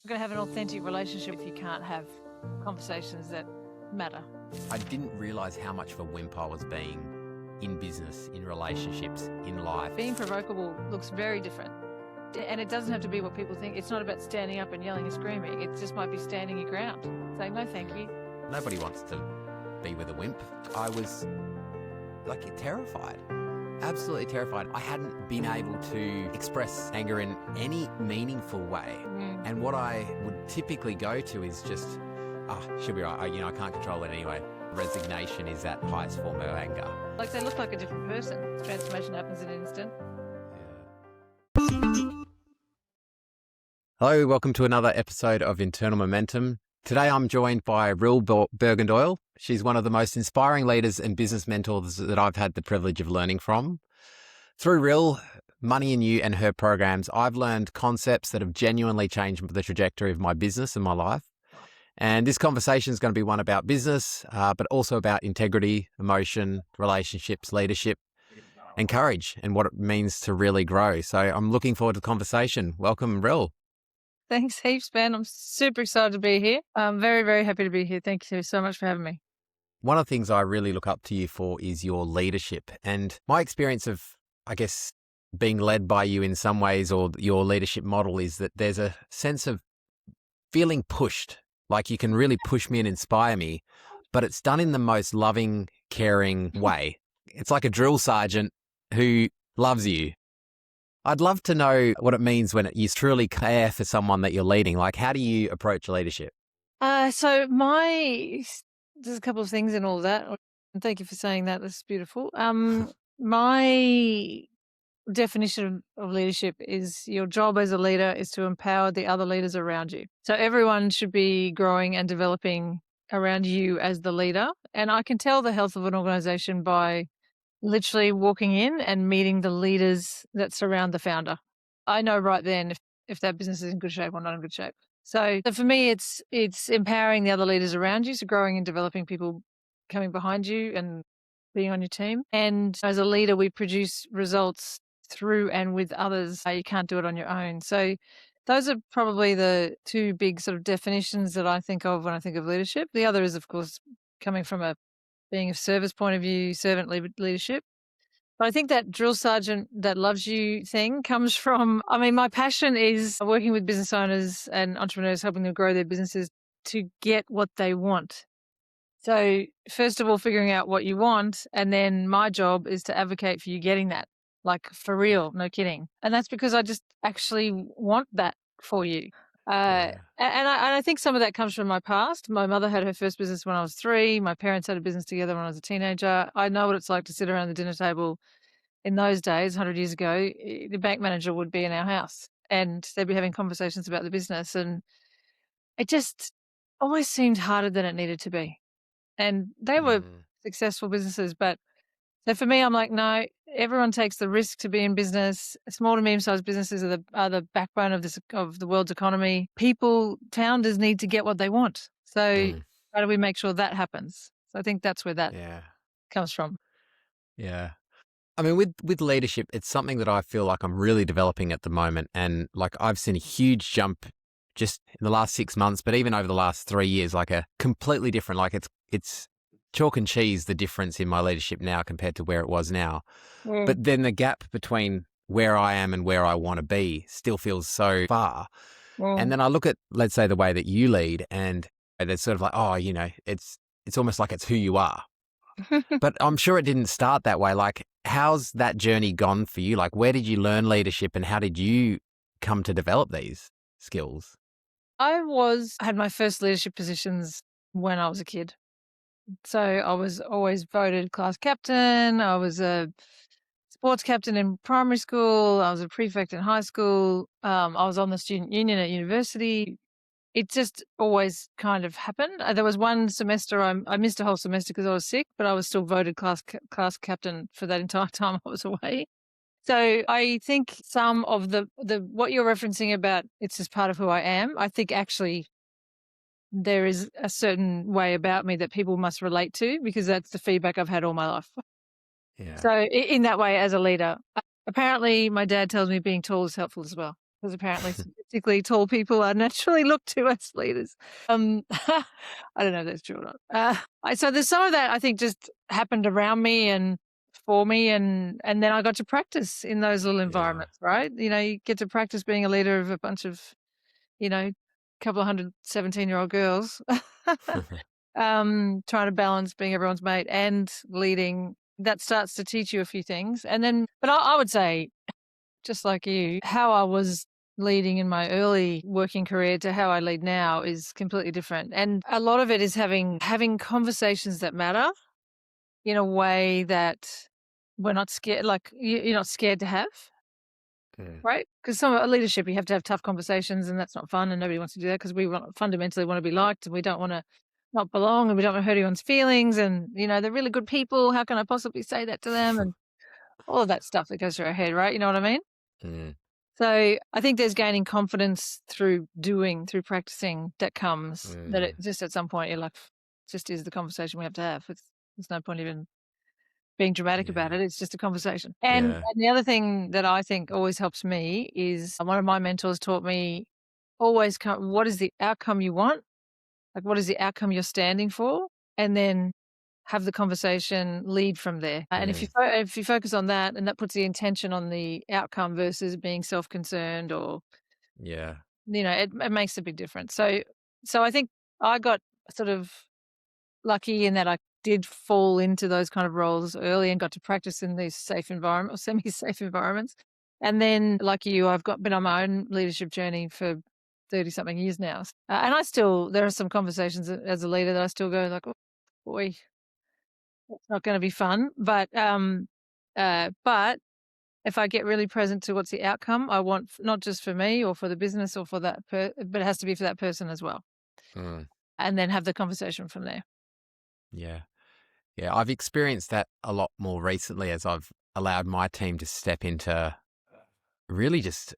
You're going to have an authentic relationship if you can't have conversations that matter. I didn't realise how much of a wimp I was being in business, in relationships, in life. Being provocable looks very different. And it doesn't have to be what people think. It's not about standing up and yelling and screaming. It just might be standing your ground, saying, no, thank you. Nobody wants to be with a wimp. I was terrified. Absolutely terrified. I hadn't been able to express anger in any meaningful way. And what I would typically go to is just, she'll be right. I can't control it anyway. Resignation is that highest form of anger. Like they look like a different person. Transformation happens in an instant. Hello, welcome to another episode of Internal Momentum. Today I'm joined by Ryll Burgin-Doyle. She's one of the most inspiring leaders and business mentors that I've had the privilege of learning from. Through Ryll, Money in You and her programs, I've learned concepts that have genuinely changed the trajectory of my business and my life. And this conversation is going to be one about business, but also about integrity, emotion, relationships, leadership, and courage, and what it means to really grow. So I'm looking forward to the conversation. Welcome, Ryll. Thanks heaps, Ben. I'm super excited to be here. I'm very, very happy to be here. Thank you so much for having me. One of the things I really look up to you for is your leadership. And my experience of, being led by you in some ways, or your leadership model, is that there's a sense of feeling pushed, like you can really push me and inspire me, but it's done in the most loving, caring way. It's like a drill sergeant who loves you. I'd love to know what it means when you truly care for someone that you're leading. Like, how do you approach leadership? There's a couple of things in all of that. And thank you for saying that. That's beautiful. My definition of leadership is your job as a leader is to empower the other leaders around you. So everyone should be growing and developing around you as the leader. And I can tell the health of an organization by literally walking in and meeting the leaders that surround the founder. I know right then if that business is in good shape or not in good shape. So for me, it's empowering the other leaders around you. So growing and developing people coming behind you and being on your team. And as a leader, we produce results through and with others. You can't do it on your own. So those are probably the two big sort of definitions that I think of when I think of leadership. The other is, of course, coming from being a service point of view, servant leadership. But I think that drill sergeant that loves you thing comes from, my passion is working with business owners and entrepreneurs, helping them grow their businesses to get what they want. So first of all, figuring out what you want. And then my job is to advocate for you getting that, like for real, no kidding. And that's because I just actually want that for you. And I think some of that comes from my past. My mother had her first business when I was 3. My parents had a business together when I was a teenager. I know what it's like to sit around the dinner table in those days, 100 years ago. The bank manager would be in our house and they'd be having conversations about the business. And it just always seemed harder than it needed to be. And they were successful businesses. But so for me, I'm like, no, everyone takes the risk to be in business. Small to medium-sized businesses are the backbone of the world's economy. Founders need to get what they want. So how do we make sure that happens? So I think that's where that comes from. Yeah. With leadership, it's something that I feel like I'm really developing at the moment. And like I've seen a huge jump just in the last 6 months, but even over the last 3 years, like a completely different, like it's chalk and cheese, the difference in my leadership now compared to where it was now. But then the gap between where I am and where I want to be still feels so far. And then I look at, let's say, the way that you lead, and it's sort of like, it's almost like it's who you are. But I'm sure it didn't start that way. Like, how's that journey gone for you? Like, where did you learn leadership and how did you come to develop these skills? I had my first leadership positions when I was a kid. So I was always voted class captain. I was a sports captain in primary school. I was a prefect in high school. I was on the student union at university. It just always kind of happened. There was one semester I missed a whole semester because I was sick, but I was still voted class captain for that entire time I was away. So I think some of the what you're referencing about it's just part of who I am. I think actually there is a certain way about me that people must relate to because that's the feedback I've had all my life. Yeah. So in that way, as a leader, apparently my dad tells me being tall is helpful as well. because apparently statistically tall people are naturally looked to as leaders. I don't know if that's true or not. So there's some of that I think just happened around me and for me, and then I got to practice in those little Yeah. environments, right? You get to practice being a leader of a bunch of, couple of hundred 17-year-old girls, trying to balance being everyone's mate and leading. That starts to teach you a few things. And then, but I would say, just like you, how I was leading in my early working career to how I lead now is completely different. And a lot of it is having conversations that matter in a way that we're not scared, like you're not scared to have, Mm. right? Because some leadership, you have to have tough conversations, and that's not fun, and nobody wants to do that because fundamentally want to be liked, and we don't want to not belong, and we don't want to hurt anyone's feelings, and they're really good people. How can I possibly say that to them? And all of that stuff that goes through our head, right? You know what I mean? Mm. So I think there's gaining confidence through doing, through practicing that comes, that it Mm. just at some point you're like, just is the conversation we have to have. There's no point even being dramatic about Yeah. it. It's just a conversation. And Yeah. the other thing that I think always helps me is one of my mentors taught me always what is the outcome you want? Like, what is the outcome you're standing for? And then have the conversation lead from there. And Mm. if you focus on that, and that puts the intention on the outcome versus being self-concerned, or Yeah. it makes a big difference. So I think I got sort of lucky in that I did fall into those kind of roles early and got to practice in these safe environment or semi-safe environments. And then, like you, I've been on my own leadership journey for 30 something years now. And there are some conversations as a leader that I still go like, oh boy, it's not going to be fun. But if I get really present to what's the outcome I want, not just for me or for the business or for that, but it has to be for that person as well. Mm. And then have the conversation from there. Yeah. Yeah. I've experienced that a lot more recently as I've allowed my team to step into really just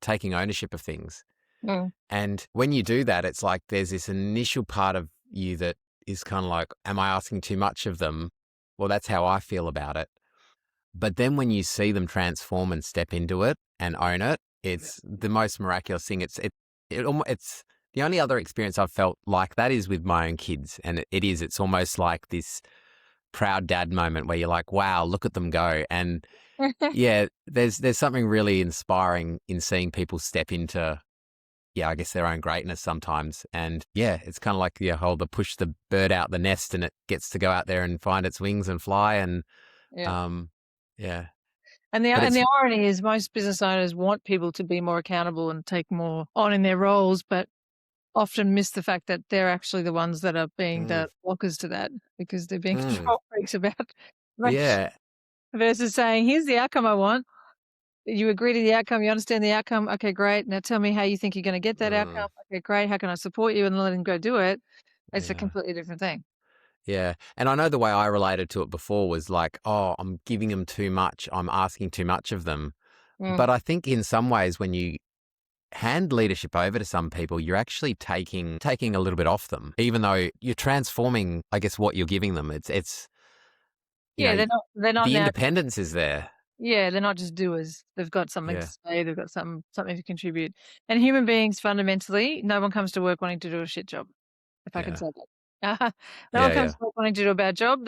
taking ownership of things. Mm. And when you do that, it's like there's this initial part of you that is kind of like, am I asking too much of them? Well, that's how I feel about it. But then when you see them transform and step into it and own it, it's the most miraculous thing. It's the only other experience I've felt like that is with my own kids. And it's almost like this proud dad moment where you're like, wow, look at them go. And yeah, there's something really inspiring in seeing people step into, I guess their own greatness sometimes. And yeah, it's kind of like push the bird out the nest and it gets to go out there and find its wings and fly. And Yeah. yeah, And but the it's irony is most business owners want people to be more accountable and take more on in their roles, but often miss the fact that they're actually the ones that are being mm, the blockers to that because they're being mm, control freaks about like, yeah, versus saying, here's the outcome I want. You agree to the outcome, you understand the outcome. Okay, great. Now tell me how you think you're going to get that mm, outcome. Okay, great. How can I support you, and let them go do it? It's a yeah, completely different thing. yeah. And I know the way I related to it before was like, oh, I'm giving them too much. I'm asking too much of them. Mm. But I think in some ways, when you hand leadership over to some people, you're actually taking a little bit off them, even though you're transforming, I guess, what you're giving them. It's you Yeah, know, they're not the now. independence is there. Yeah, they're not just doers. They've got something to Yeah. say. They've got something to contribute. And human beings, fundamentally, no one comes to work wanting to do a shit job, if I can Yeah. say that. No one Yeah. comes Yeah. to work wanting to do a bad job.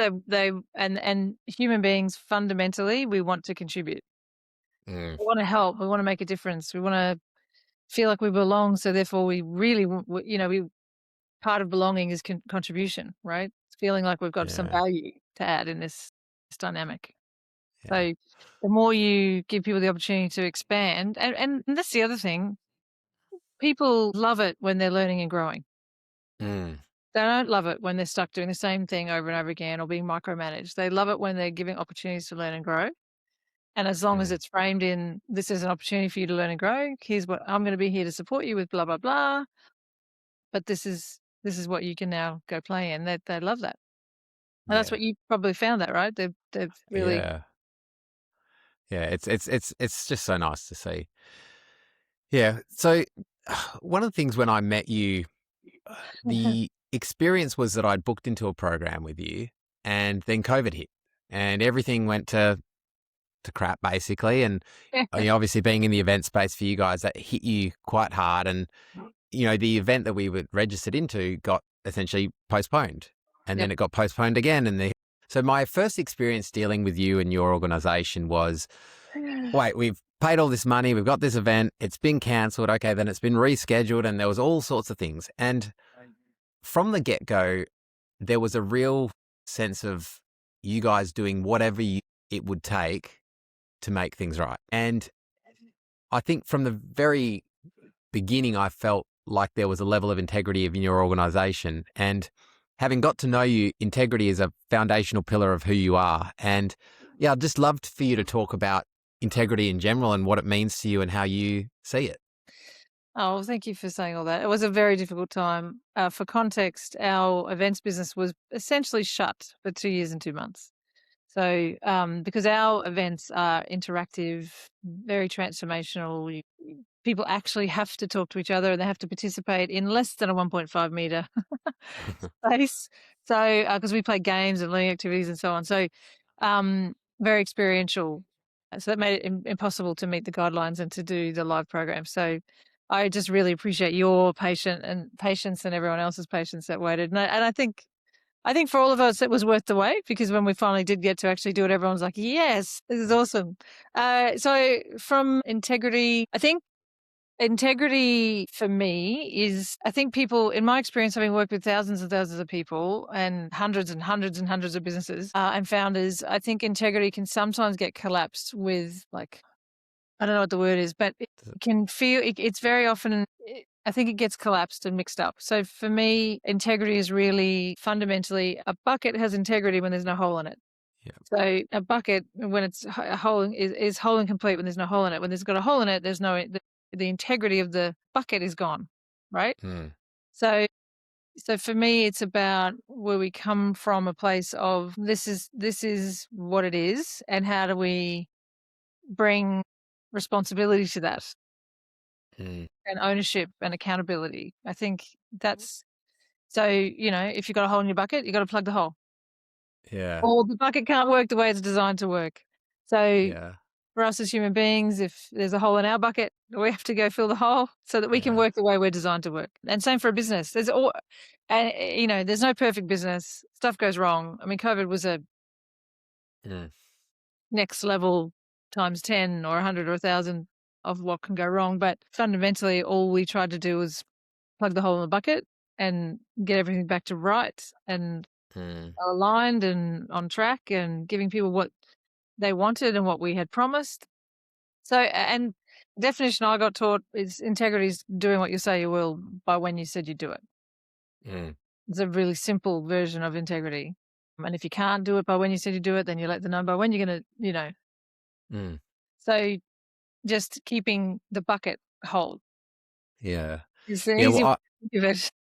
And human beings, fundamentally, we want to contribute. Mm, We want to help. We want to make a difference. We want to feel like we belong. So therefore, we really, part of belonging is contribution, right? It's feeling like we've got some yeah. value to add in this dynamic. Yeah. So the more you give people the opportunity to expand, and that's the other thing, people love it when they're learning and growing. Mm, They don't love it when they're stuck doing the same thing over and over again or being micromanaged. They love it when they're giving opportunities to learn and grow. And as long as mm, it's framed in, this is an opportunity for you to learn and grow. Here's what I'm going to be here to support you with, blah blah blah. But this is what you can now go play in. They love that. And that's yeah. what you probably found, that right? They've really. Yeah. Yeah. It's just so nice to see. Yeah. So one of the things when I met you, the experience was that I'd booked into a program with you and then COVID hit and everything went to to crap, basically. And obviously being in the event space for you guys, that hit you quite hard. And, the event that we were registered into got essentially postponed, and then Yep. it got postponed again. So my first experience dealing with you and your organization was, wait, we've paid all this money, we've got this event, it's been cancelled. Okay, then it's been rescheduled, and there was all sorts of things. And from the get-go, there was a real sense of you guys doing whatever it would take to make things right. And I think from the very beginning, I felt like there was a level of integrity in your organization. And having got to know you, integrity is a foundational pillar of who you are. And yeah, I'd just loved for you to talk about integrity in general and what it means to you and how you see it. Oh, well, thank you for saying all that. It was a very difficult time. For context, our events business was essentially shut for 2 years and 2 months. So, because our events are interactive, very transformational, people actually have to talk to each other and they have to participate in less than a 1.5 meter space. So, because we play games and learning activities and so on. So, very experiential. So that made it impossible to meet the guidelines and to do the live program. So, I just really appreciate your patience and everyone else's patience that waited. And I think for all of us, it was worth the wait, because when we finally did get to actually do it, everyone's like, yes, this is awesome. So from integrity, I think integrity for me is, I think people, in my experience, having worked with thousands and thousands of people and hundreds and hundreds and hundreds of businesses and founders, I think integrity can sometimes get collapsed with, like, I don't know what the word is, but it can feel, it's very often, I think it gets collapsed and mixed up. So for me, integrity is really fundamentally, a bucket has integrity when there's no hole in it. Yeah. So a bucket, when it's a hole, is whole and complete when there's no hole in it. When there's got a hole in it, there's no, the integrity of the bucket is gone, right? Mm. So for me, it's about where we come from, a place of this is what it is, and how do we bring responsibility to that, Mm. and ownership and accountability. I think that's, so, if you've got a hole in your bucket, you got to plug the hole, Yeah. or the bucket can't work the way it's designed to work. So Yeah. for us as human beings, if there's a hole in our bucket, we have to go fill the hole so that we can Yeah. work the way we're designed to work. And same for a business. There's no perfect business. Stuff goes wrong. I mean, COVID was a Mm. next level times 10 or 100 or 1,000 of what can go wrong. But fundamentally, all we tried to do was plug the hole in the bucket and get everything back to right and Mm. aligned and on track, and giving people what they wanted and what we had promised. So, and the definition I got taught is integrity is doing what you say you will by when you said you'd do it. Mm. It's a really simple version of integrity. And if you can't do it by when you said you do it, then you let them know by when you're going to. Mm. So just keeping the bucket whole Yeah. is an Yeah. easy way Well, to think of it.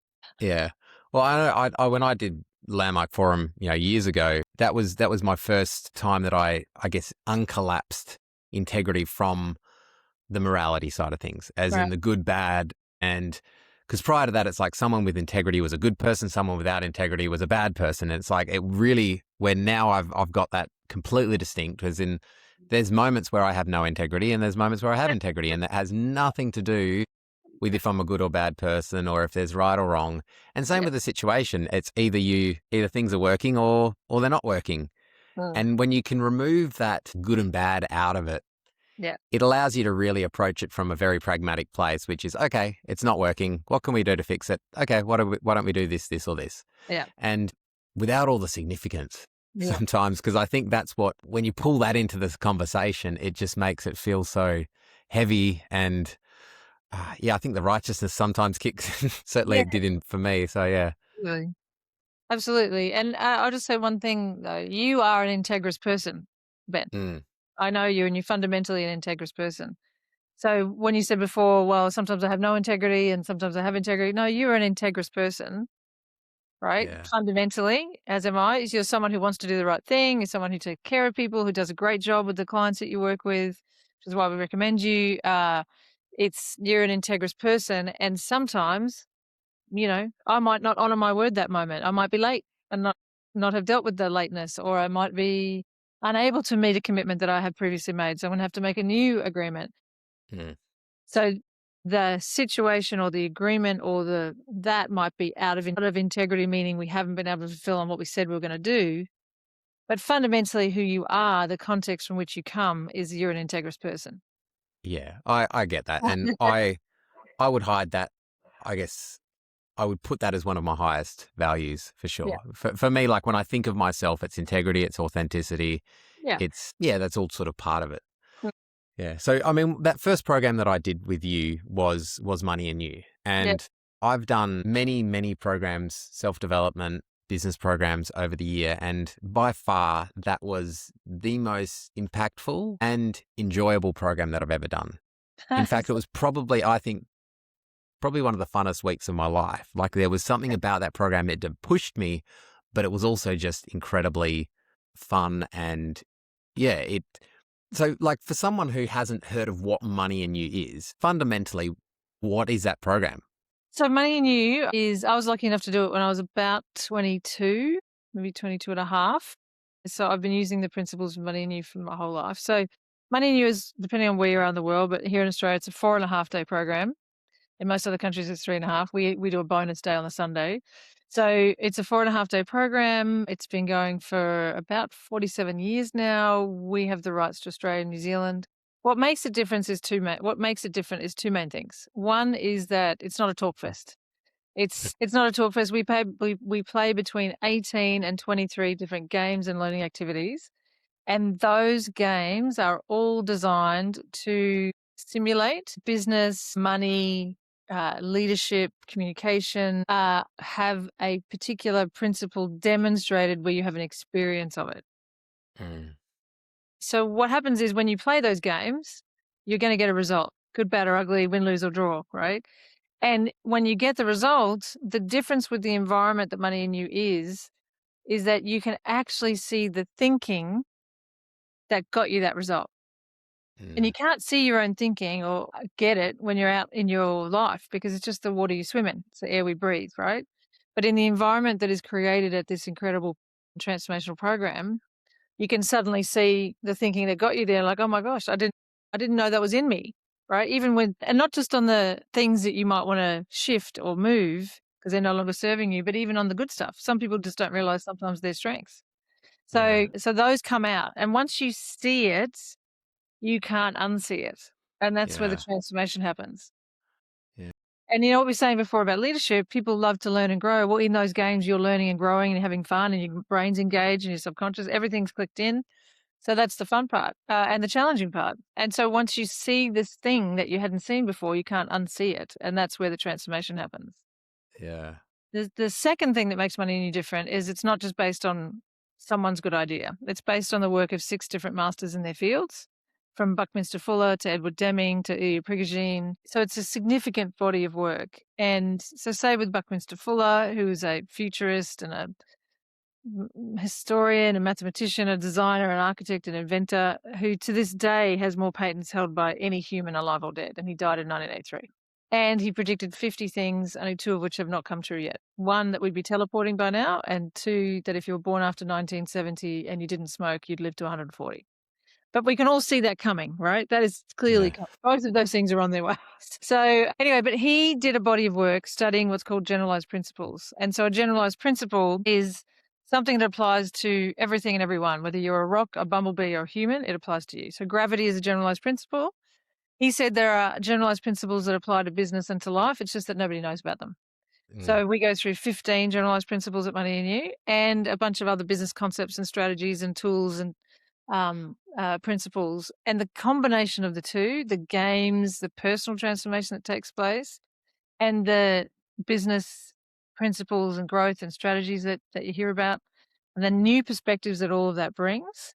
yeah. Well, I know. I when I did Landmark Forum, years ago, that was my first time that I guess uncollapsed integrity from the morality side of things, as Right. in the good, bad, and because prior to that, it's like someone with integrity was a good person, someone without integrity was a bad person. And it's like it really, where now I've got that completely distinct, as in there's moments where I have no integrity and there's moments where I have integrity, and that has nothing to do with if I'm a good or bad person or if there's right or wrong. And same Yeah. with the situation. It's either things are working or they're not working. Mm. And when you can remove that good and bad out of it, Yeah. it allows you to really approach it from a very pragmatic place, which is, okay, it's not working. What can we do to fix it? Okay, why don't we do this, or this? Yeah. And without all the significance Yeah. sometimes, because I think that's when you pull that into this conversation, it just makes it feel so heavy. And yeah, I think the righteousness sometimes kicks in. Certainly Yeah. it did for me. So yeah. Absolutely. Absolutely. And I'll just say one thing, though. You are an integrous person, Ben. Mm. I know you, and you're fundamentally an integrous person. So when you said before, well, sometimes I have no integrity and sometimes I have integrity. No, you're an integrous person, right? Yeah. Fundamentally, as am I. You're someone who wants to do the right thing. You're someone who takes care of people, who does a great job with the clients that you work with, which is why we recommend you. You're an integrous person. And sometimes, I might not honor my word that moment. I might be late and not have dealt with the lateness, or I might be unable to meet a commitment that I had previously made. So I'm going to have to make a new agreement. Mm. So the situation or the agreement or that might be out of integrity, meaning we haven't been able to fulfill on what we said we were going to do. But fundamentally, who you are, the context from which you come, is you're an integrous person. Yeah, I get that. And I would hide that. I guess I would put that as one of my highest values for Yeah. sure. For me, like when I think of myself, it's integrity, it's authenticity. Yeah. That's all sort of part of it. Mm. Yeah. So, I mean, that first program that I did with you was Money and You. Yeah. And I've done many, many programs, self-development, business programs over the year. And by far, that was the most impactful and enjoyable program that I've ever done. In fact, it was probably, I think, probably one of the funnest weeks of my life. Like there was something about that program that pushed me, but it was also just incredibly fun. And yeah, so like for someone who hasn't heard of what Money and You is, fundamentally, what is that program? So Money and You is, I was lucky enough to do it when I was about 22, maybe 22 and a half. So I've been using the principles of Money and You for my whole life. So Money and You is, depending on where you are in the world, but here in Australia, it's a 4.5 day program. In most other countries, it's 3.5. We do a bonus day on the Sunday. So it's a 4.5 day program. It's been going for about 47 years now. We have the rights to Australia and New Zealand. What makes it different is two main things. One is that it's not a talk fest. It's not a talk fest. We play between 18 and 23 different games and learning activities. And those games are all designed to stimulate business, money, leadership, communication, have a particular principle demonstrated where you have an experience of it. Mm. So what happens is when you play those games, you're going to get a result, good, bad, or ugly, win, lose, or draw, right? And when you get the results, the difference with the environment that Money in You is that you can actually see the thinking that got you that result. And you Mm. can't see your own thinking or get it when you're out in your life because it's just the water you swim in. It's the air we breathe, right? But in the environment that is created at this incredible transformational program, you can suddenly see the thinking that got you there. Like, oh my gosh, I didn't know that was in me, right? Even when, and not just on the things that you might want to shift or move because they're no longer serving you, but even on the good stuff. Some people just don't realize sometimes their strengths. Yeah. So those come out. And once you see it, you can't unsee it. And that's where the Yeah. transformation happens. Yeah. And you know what we were saying before about leadership, people love to learn and grow. Well, in those games, you're learning and growing and having fun and your brain's engaged and your subconscious, everything's clicked in. So that's the fun part and the challenging part. And so once you see this thing that you hadn't seen before, you can't unsee it. And that's where the transformation happens. Yeah. The second thing that makes Money and You different is it's not just based on someone's good idea. It's based on the work of 6 different masters in their fields, from Buckminster Fuller to Edward Deming to E. Prigogine. So it's a significant body of work. And so say with Buckminster Fuller, who is a futurist and a historian, a mathematician, a designer, an architect, an inventor, who to this day has more patents held by any human alive or dead. And he died in 1983. And he predicted 50 things, only 2 of which have not come true yet. 1, that we'd be teleporting by now, and 2, that if you were born after 1970 and you didn't smoke, you'd live to 140. But we can all see that coming, right? That is clearly Yeah. coming. Both of those things are on their way. So anyway, but he did a body of work studying what's called generalized principles. And so a generalized principle is something that applies to everything and everyone, whether you're a rock, a bumblebee, or a human, it applies to you. So gravity is a generalized principle. He said there are generalized principles that apply to business and to life. It's just that nobody knows about them. Mm. So we go through 15 generalized principles at Money and You and a bunch of other business concepts and strategies and tools and principles. And the combination of the two, the games, the personal transformation that takes place, and the business principles and growth and strategies that you hear about, and the new perspectives that all of that brings,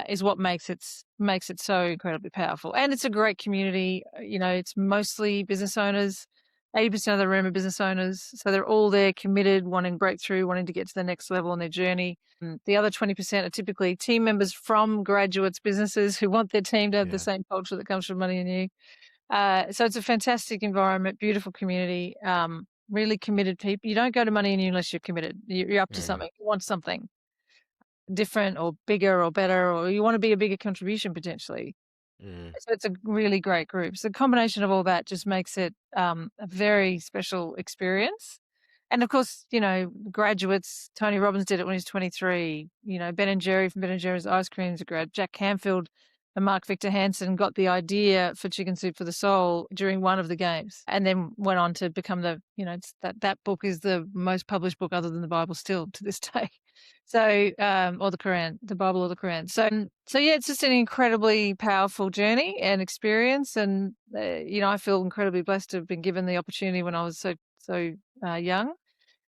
is what makes it so incredibly powerful. And it's a great community. You know, it's mostly business owners. 80% of the room are business owners. So they're all there committed, wanting breakthrough, wanting to get to the next level on their journey. The other 20% are typically team members from graduates, businesses who want their team to have the Yeah. same culture that comes from Money and You. So it's a fantastic environment, beautiful community, really committed people. You don't go to Money and You unless you're committed. You're up to Mm. something. You want something. different or bigger or better, or you want to be a bigger contribution potentially. Mm. So it's a really great group. So the combination of all that just makes it a very special experience. And of course, graduates, Tony Robbins did it when he was 23. Ben and Jerry from Ben and Jerry's Ice Cream's a grad. Jack Canfield and Mark Victor Hansen got the idea for Chicken Soup for the Soul during one of the games, and then went on to become that book is the most published book other than the Bible still to this day. So, or the Quran, the Bible or the Quran. So yeah, it's just an incredibly powerful journey and experience. And, I feel incredibly blessed to have been given the opportunity when I was so young.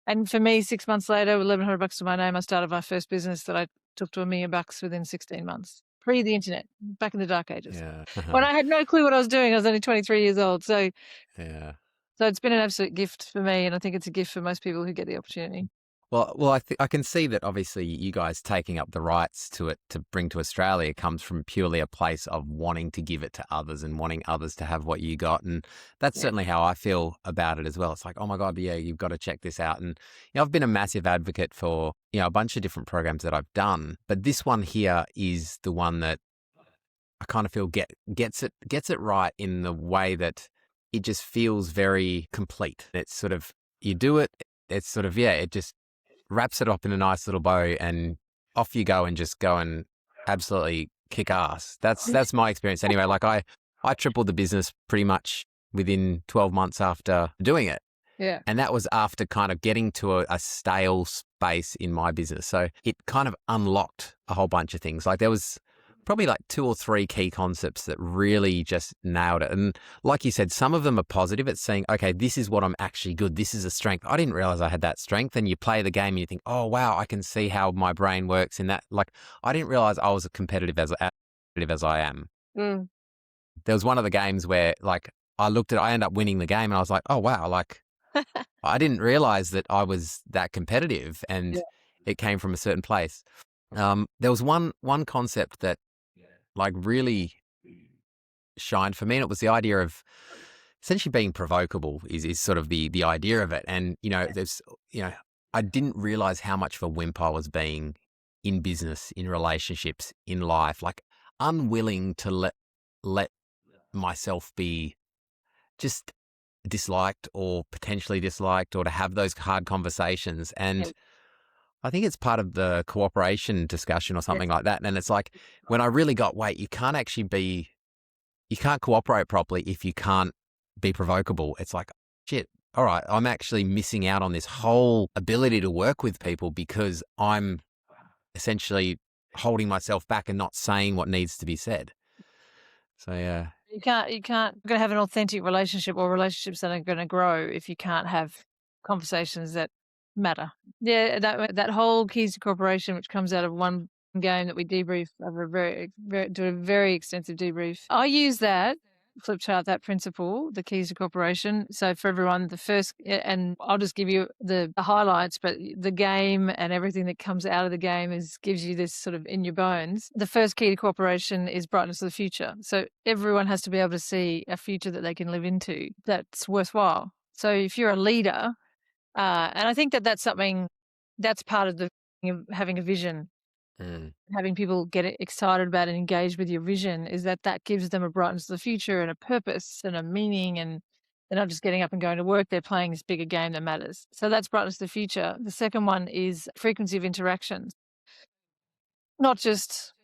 And for me, 6 months later, with $1,100 to my name, I started my first business that I took to $1 million within 16 months, pre the internet, back in the dark ages. Yeah. When I had no clue what I was doing. I was only 23 years old. So Yeah. it's been an absolute gift for me, and I think it's a gift for most people who get the opportunity. Well, I can see that obviously you guys taking up the rights to it to bring to Australia comes from purely a place of wanting to give it to others and wanting others to have what you got. And that's certainly how I feel about it as well. It's like, oh my God, yeah, you've got to check this out. And I've been a massive advocate for, a bunch of different programs that I've done, but this one here is the one that I kind of feel gets it right in the way that it just feels very complete. It's sort of, you do it, it's sort of, it just wraps it up in a nice little bow and off you go and just go and absolutely kick ass. That's my experience anyway. Like I tripled the business pretty much within 12 months after doing it. Yeah. And that was after kind of getting to a stale space in my business. So it kind of unlocked a whole bunch of things. Like there was probably like 2 or 3 key concepts that really just nailed it. And like you said, some of them are positive. It's saying, okay, this is what I'm actually good. This is a strength. I didn't realize I had that strength. And you play the game and you think, oh, wow, I can see how my brain works in that. Like I didn't realize I was as competitive as I am. Mm. There was one of the games where like I ended up winning the game and I was like, oh, wow, like I didn't realize that I was that competitive and it came from a certain place. There was one concept that like really shined for me, and it was the idea of essentially being provocable is sort of the idea of it. And there's I didn't realize how much of a wimp I was being in business, in relationships, in life, like unwilling to let myself be just disliked or potentially disliked, or to have those hard conversations. And I think it's part of the cooperation discussion or something like that. And it's like when I really got, wait, you can't cooperate properly if you can't be provocable. It's like, shit, all right, I'm actually missing out on this whole ability to work with people because I'm essentially holding myself back and not saying what needs to be said. So, yeah. You can't going to have an authentic relationship or relationships that are going to grow if you can't have conversations that matter. Yeah, that whole keys to cooperation, which comes out of one game that we debrief over do a very extensive debrief. I use that flip chart, that principle, the keys to cooperation. So for everyone, the first, and I'll just give you the highlights, but the game and everything that comes out of the game gives you this sort of in your bones. The first key to cooperation is brightness of the future. So everyone has to be able to see a future that they can live into that's worthwhile. So if you're a leader, and I think that's something that's part of having a vision. Having people get excited about and engaged with your vision is that gives them a brightness of the future and a purpose and a meaning, and they're not just getting up and going to work, they're playing this bigger game that matters. So that's brightness of the future. The second one is frequency of interactions. Not just,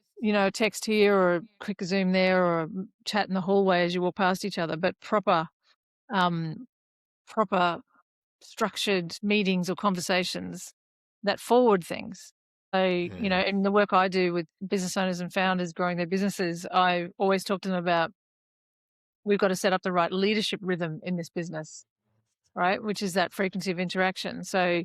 text here or a quick Zoom there or a chat in the hallway as you walk past each other, but proper structured meetings or conversations that forward things. So, in the work I do with business owners and founders growing their businesses, I always talk to them about we've got to set up the right leadership rhythm in this business, right? Which is that frequency of interaction. So,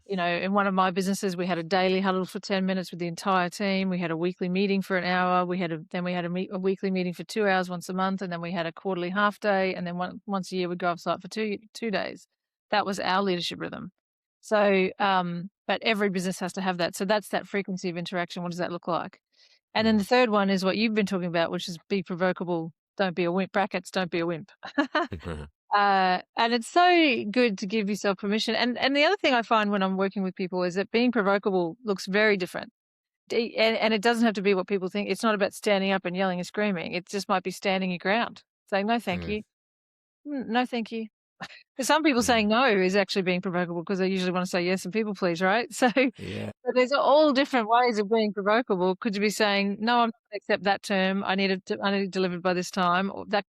in one of my businesses, we had a daily huddle for 10 minutes with the entire team. We had a weekly meeting for an hour. Then we had a weekly meeting for 2 hours once a month. And then we had a quarterly half day. And then once a year, we'd go off site for two days. That was our leadership rhythm. So, but every business has to have that. So that's that frequency of interaction. What does that look like? And then the third one is what you've been talking about, which is be provocable. Don't be a wimp. Brackets, don't be a wimp. And it's so good to give yourself permission. And the other thing I find when I'm working with people is that being provocable looks very different And it doesn't have to be what people think. It's not about standing up and yelling and screaming. It just might be standing your ground, saying, no, thank Mm, you. No, thank you. For some people, yeah. saying no is actually being provocable because they usually want to say yes and people please, right? So Yeah. but there's all different ways of being provocable. Could you be saying, no, I'm not going to accept that term. I need it delivered by this time. Or that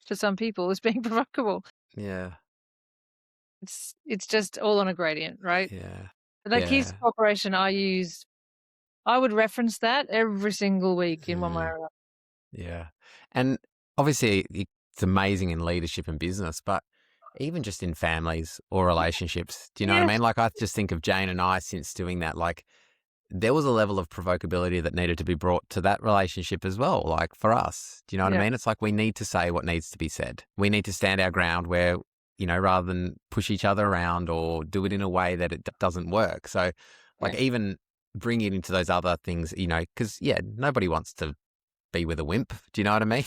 for some people is being provocable. Yeah. It's just all on a gradient, right? Yeah. Like his Yeah. cooperation, I would reference that every single week in one way Mm, or another. yeah. And obviously, it's amazing in leadership and business, but even just in families or relationships, do you know what I Yeah, mean? Like, I just think of Jane and I since doing that. Like, there was a level of provocability that needed to be brought to that relationship as well. Like, for us, do you know what I yeah, mean? It's like we need to say what needs to be said. We need to stand our ground where, rather than push each other around or do it in a way that it doesn't work. So, like, yeah. even bring it into those other things, because, yeah, nobody wants to be with a wimp. Do you know what I mean?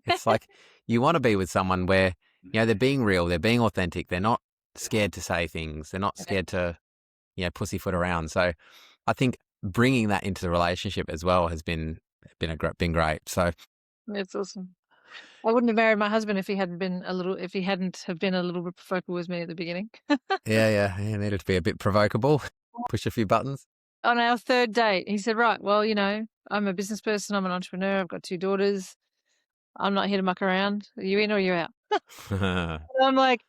It's like you want to be with someone where, they're being real, they're being authentic, they're not scared to say things, they're not scared to, pussyfoot around. So I think bringing that into the relationship as well has been great. So It's awesome. I wouldn't have married my husband if he hadn't have been a little bit provocable with me at the beginning. yeah, it needed to be a bit provocable, push a few buttons. On our third date, he said, right, well, I'm a business person, I'm an entrepreneur, I've got 2 daughters. I'm not here to muck around. Are you in or are you out? And I'm like,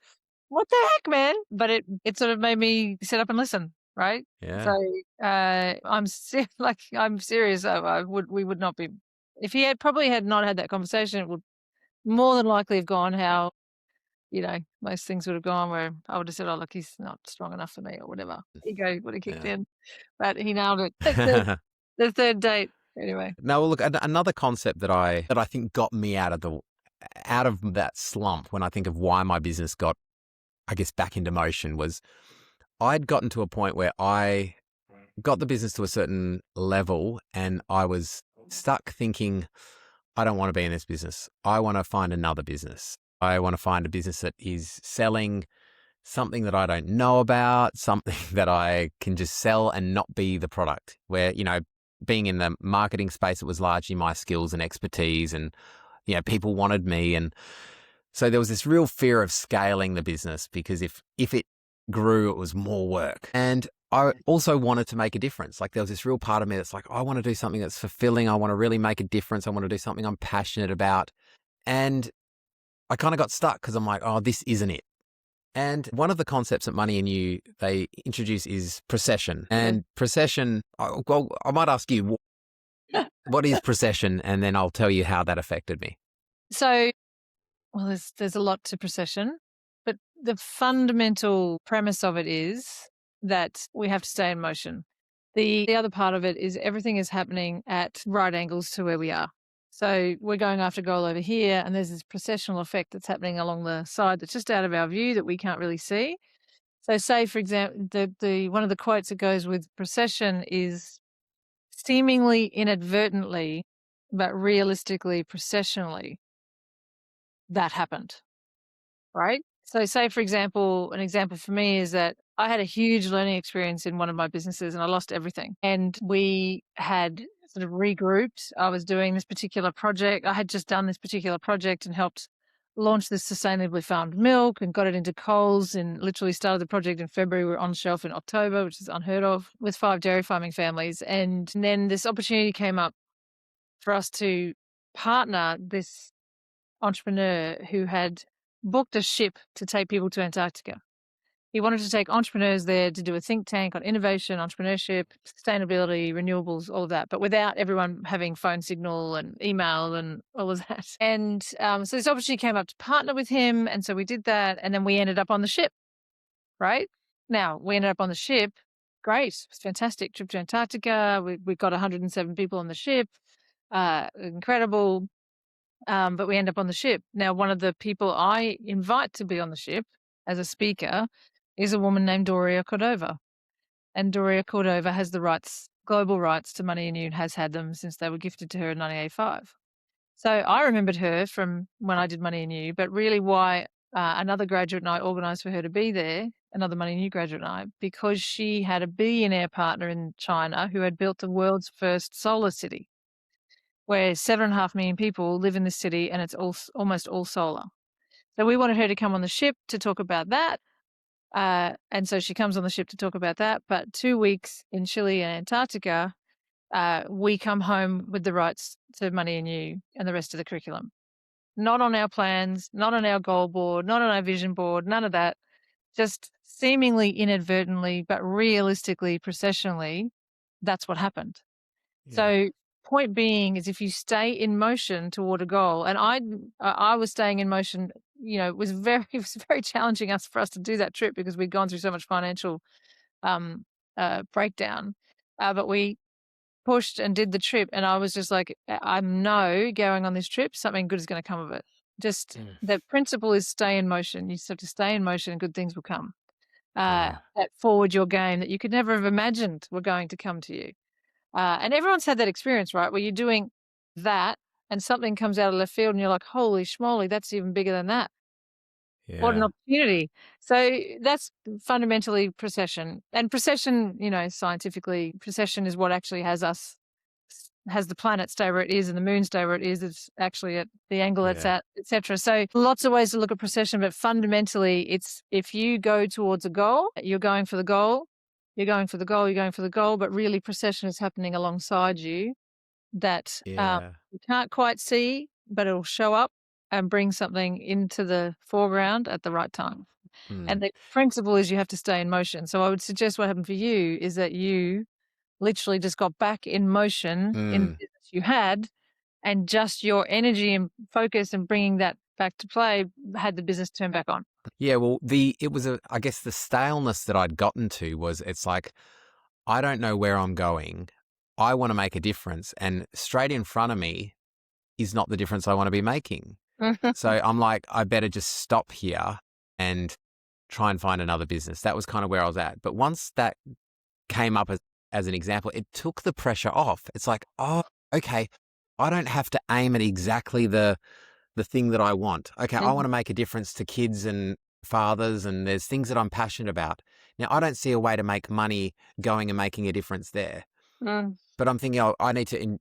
what the heck, man? But it sort of made me sit up and listen, right? So, Yeah. I'm serious. We would not be, if he had not had that conversation, it would more than likely have gone how, most things would have gone where I would have said, oh, look, he's not strong enough for me or whatever. Ego would have kicked Yeah. in, but he nailed it. The third date. Anyway. Now, look, another concept that I think got me out of that slump when I think of why my business got, I guess, back into motion was I'd gotten to a point where I got the business to a certain level and I was stuck thinking, I don't want to be in this business. I want to find another business. I want to find a business that is selling something that I don't know about, something that I can just sell and not be the product. Where, being in the marketing space, it was largely my skills and expertise and, people wanted me. And so there was this real fear of scaling the business because if it grew, it was more work. And I also wanted to make a difference. Like there was this real part of me that's like, I want to do something that's fulfilling. I want to really make a difference. I want to do something I'm passionate about. And I kind of got stuck because I'm like, oh, this isn't it. And one of the concepts that Money and You they introduce is precession. And precession, well, I might ask you, what is precession? And then I'll tell you how that affected me. So, well, there's a lot to precession, but the fundamental premise of it is that we have to stay in motion. The other part of it is everything is happening at right angles to where we are. So we're going after goal over here, and there's this precessional effect that's happening along the side that's just out of our view that we can't really see. So, say for example, the one of the quotes that goes with precession is seemingly inadvertently, but realistically, processionally, that happened. Right? So say, for example, an example for me is that I had a huge learning experience in one of my businesses and I lost everything. And we had sort of regrouped. I was doing this particular project. I had just done this particular project and helped launch this sustainably farmed milk and got it into Coles and literally started the project in February. We were on shelf in October, which is unheard of, with 5 dairy farming families. And then this opportunity came up for us to partner this entrepreneur who had booked a ship to take people to Antarctica. He wanted to take entrepreneurs there to do a think tank on innovation, entrepreneurship, sustainability, renewables, all of that, but without everyone having phone signal and email and all of that. And so this opportunity came up to partner with him. And so we did that. And then we ended up on the ship, right? Now, we ended up on the ship. Great. It was fantastic trip to Antarctica. We got 107 people on the ship. Incredible. But we end up on the ship. Now, one of the people I invite to be on the ship as a speaker is a woman named Doria Cordova. And Doria Cordova has the rights, global rights to Money and You, and has had them since they were gifted to her in 1985. So I remembered her from when I did Money and You, but really why another graduate and I organised for her to be there another Money New graduate and I, because she had a billionaire partner in China who had built the world's first solar city, where 7.5 million people live in this city and it's almost all solar. So we wanted her to come on the ship to talk about that. And so she comes on the ship to talk about that. But 2 weeks in Chile and Antarctica, we come home with the rights to Money and You and the rest of the curriculum. Not on our plans, not on our goal board, not on our vision board, none of that. Just seemingly inadvertently, but realistically, processionally, that's what happened. Yeah. So point being is if you stay in motion toward a goal, and I was staying in motion, it was very challenging for us to do that trip because we'd gone through so much financial breakdown. But we pushed and did the trip, and I was just like, I know going on this trip, something good is going to come of it. Just the principle is stay in motion. You just have to stay in motion and good things will come. That forward your game that you could never have imagined were going to come to you. And everyone's had that experience, right? Where you're doing that and something comes out of left field and you're like, holy schmoly, that's even bigger than that. Yeah. What an opportunity. So that's fundamentally precession. And precession, scientifically, precession is what actually has the planet stay where it is and the moon stay where it is. It's actually at the angle it's at, etc. So lots of ways to look at precession, but fundamentally it's if you go towards a goal, you're going for the goal, you're going for the goal, you're going for the goal, but really precession is happening alongside you that you can't quite see, but it'll show up and bring something into the foreground at the right time. And the principle is you have to stay in motion. So I would suggest what happened for you is that you literally just got back in motion in the business you had, and just your energy and focus and bringing that back to play had the business turn back on. Yeah, well, I guess the staleness that I'd gotten to was it's like, I don't know where I'm going. I want to make a difference. And straight in front of me is not the difference I want to be making. So I'm like, I better just stop here and try and find another business. That was kind of where I was at. But once that came up as an example, it took the pressure off. It's like, oh, okay, I don't have to aim at exactly the thing that I want. Okay, I want to make a difference to kids and fathers, and there's things that I'm passionate about. Now, I don't see a way to make money going and making a difference there. But I'm thinking, I need to,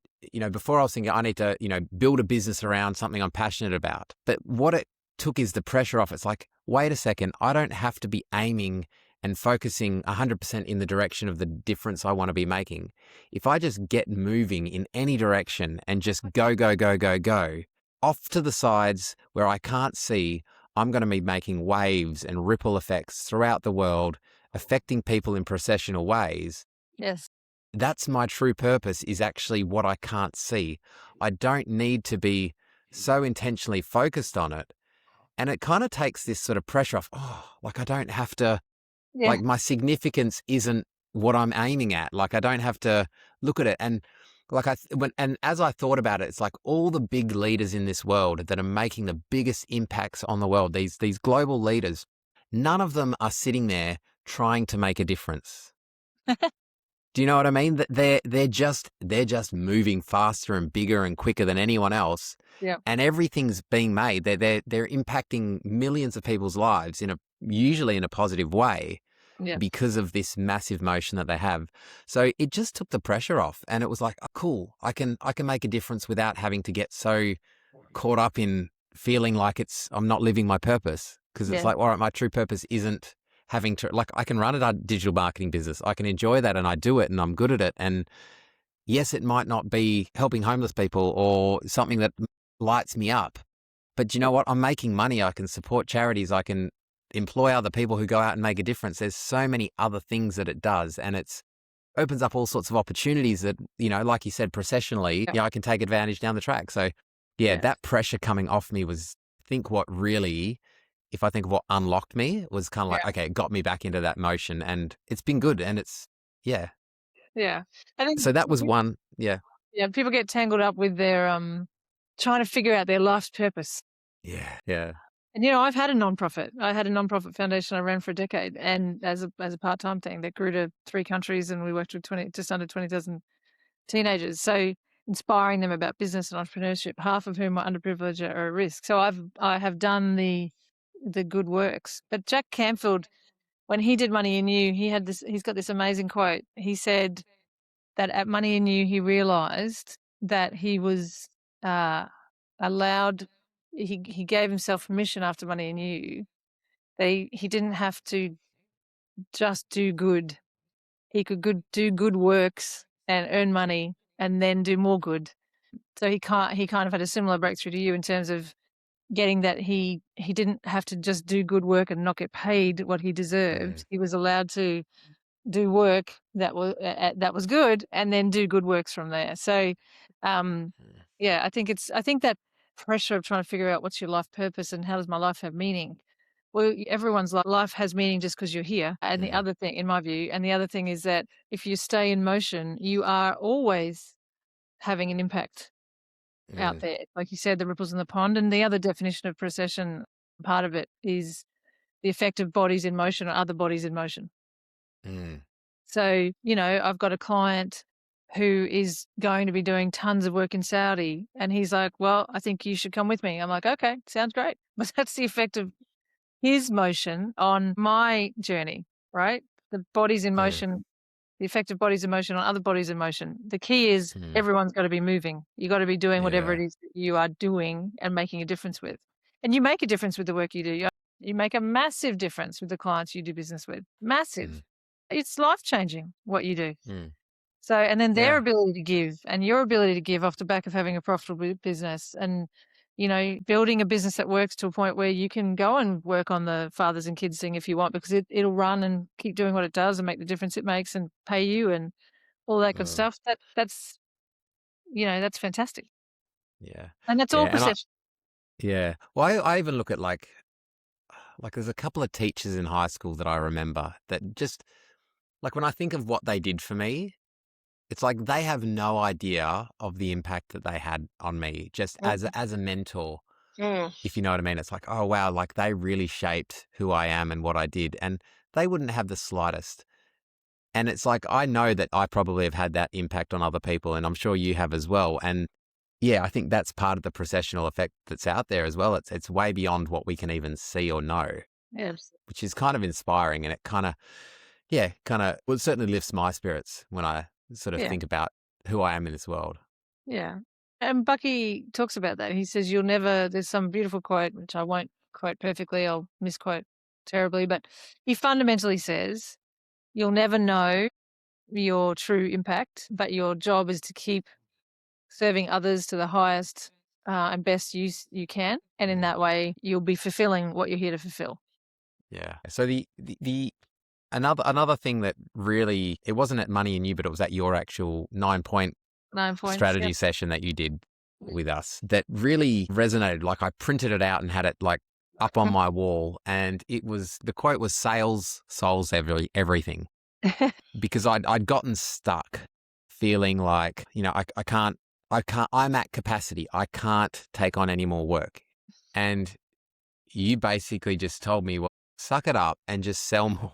before I was thinking, I need to, build a business around something I'm passionate about. But what it took is the pressure off. It's like, wait a second, I don't have to be aiming and focusing 100% in the direction of the difference I want to be making. If I just get moving in any direction and just go, off to the sides where I can't see, I'm going to be making waves and ripple effects throughout the world, affecting people in processional ways. Yes. That's my true purpose, is actually what I can't see. I don't need to be so intentionally focused on it. And it kind of takes this sort of pressure off. Oh, like I don't have to, like my significance isn't what I'm aiming at. Like I don't have to look at it. And like as I thought about it, it's like all the big leaders in this world that are making the biggest impacts on the world, these global leaders, none of them are sitting there trying to make a difference. Do you know what I mean? That they're just moving faster and bigger and quicker than anyone else. Yeah. And everything's being made. They're impacting millions of people's lives usually in a positive way. Yeah. Because of this massive motion that they have. So it just took the pressure off, and it was like, oh, cool, I can make a difference without having to get so caught up in feeling like I'm not living my purpose. Because it's like, all right, my true purpose isn't having to, like, I can run a digital marketing business. I can enjoy that and I do it and I'm good at it. And yes, it might not be helping homeless people or something that lights me up, but you know what? I'm making money. I can support charities. I can employ other people who go out and make a difference. There's so many other things that it does, and it opens up all sorts of opportunities that, like you said, processionally, I can take advantage down the track. So that pressure coming off me was, I think what really, if I think of what unlocked me, it was kind of like, okay, it got me back into that motion, and it's been good. And it's, Yeah. I think so that was one. Yeah. Yeah. People get tangled up with their, trying to figure out their life's purpose. Yeah. And, I've had a nonprofit. I had a nonprofit foundation I ran for a decade, and as a part-time thing that grew to 3 countries, and we worked with just under 20,000 teenagers. So inspiring them about business and entrepreneurship, half of whom are underprivileged or at risk. So I have done the good works. But Jack Canfield when he did Money in You, he's got this amazing quote. He said that at Money in You, he realized that he was allowed, he gave himself permission after Money in You. He didn't have to just do good. He could do good works and earn money and then do more good. So he kind of had a similar breakthrough to you in terms of getting that he didn't have to just do good work and not get paid what he deserved. Mm, He was allowed to do work that was good and then do good works from there. So, mm, yeah, I think that pressure of trying to figure out what's your life purpose and how does my life have meaning. Well, everyone's life has meaning just because you're here. And the mm, other thing, in my view, and the other thing is that if you stay in motion, you are always having an impact out mm, there. Like you said, the ripples in the pond. And the other definition of precession, part of it is the effect of bodies in motion or other bodies in motion. mm, So, I've got a client who is going to be doing tons of work in Saudi. And he's like, well, I think you should come with me. I'm like, okay, sounds great. But that's the effect of his motion on my journey, right? The bodies in mm, motion, the effect of bodies in motion on other bodies in motion. The key is mm. everyone's got to be moving. You got to be doing whatever Yeah. it is that you are doing and making a difference with. And you make a difference with the work you do. You make a massive difference with the clients you do business with. Massive. Mm, It's life changing what you do. mm. So, and then their Yeah. ability to give and your ability to give off the back of having a profitable business and, building a business that works to a point where you can go and work on the fathers and kids thing if you want, because it'll run and keep doing what it does and make the difference it makes and pay you and all that good Mm, stuff. That's fantastic. yeah. And that's Yeah. all And perception. yeah. Well, I even look at like there's a couple of teachers in high school that I remember that just like when I think of what they did for me, it's like they have no idea of the impact that they had on me just as a mentor. Mm. If you know what I mean, it's like, oh wow, like they really shaped who I am and what I did, and they wouldn't have the slightest. And it's like I know that I probably have had that impact on other people, and I'm sure you have as well. And yeah, I think that's part of the processional effect that's out there as well. It's way beyond what we can even see or know, Yes. which is kind of inspiring, and it well, it certainly lifts my spirits when I sort of Yeah. think about who I am in this world. Yeah. And Bucky talks about that. He says, there's some beautiful quote, which I won't quote perfectly. I'll misquote terribly, but he fundamentally says, you'll never know your true impact, but your job is to keep serving others to the highest and best use you can. And in Mm, that way, you'll be fulfilling what you're here to fulfill. yeah. So the another thing that really, it wasn't at Money and You, but it was at your actual 9 point 9 points. strategy Yep. session that you did with us that really resonated. Like I printed it out and had it like up on my wall, and the quote was sales solves everything, because I'd gotten stuck feeling like, I'm at capacity. I can't take on any more work. And you basically just told me, well, suck it up and just sell more,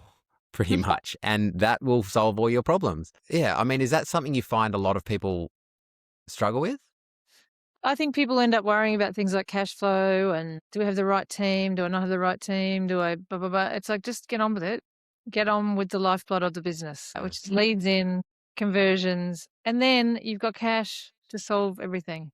pretty much. And that will solve all your problems. Yeah. I mean, is that something you find a lot of people struggle with? I think people end up worrying about things like cash flow and do I have the right team? Do I not have the right team? Do I blah, blah, blah. It's like, just get on with it. Get on with the lifeblood of the business, Mm, which leads in conversions. And then you've got cash to solve everything.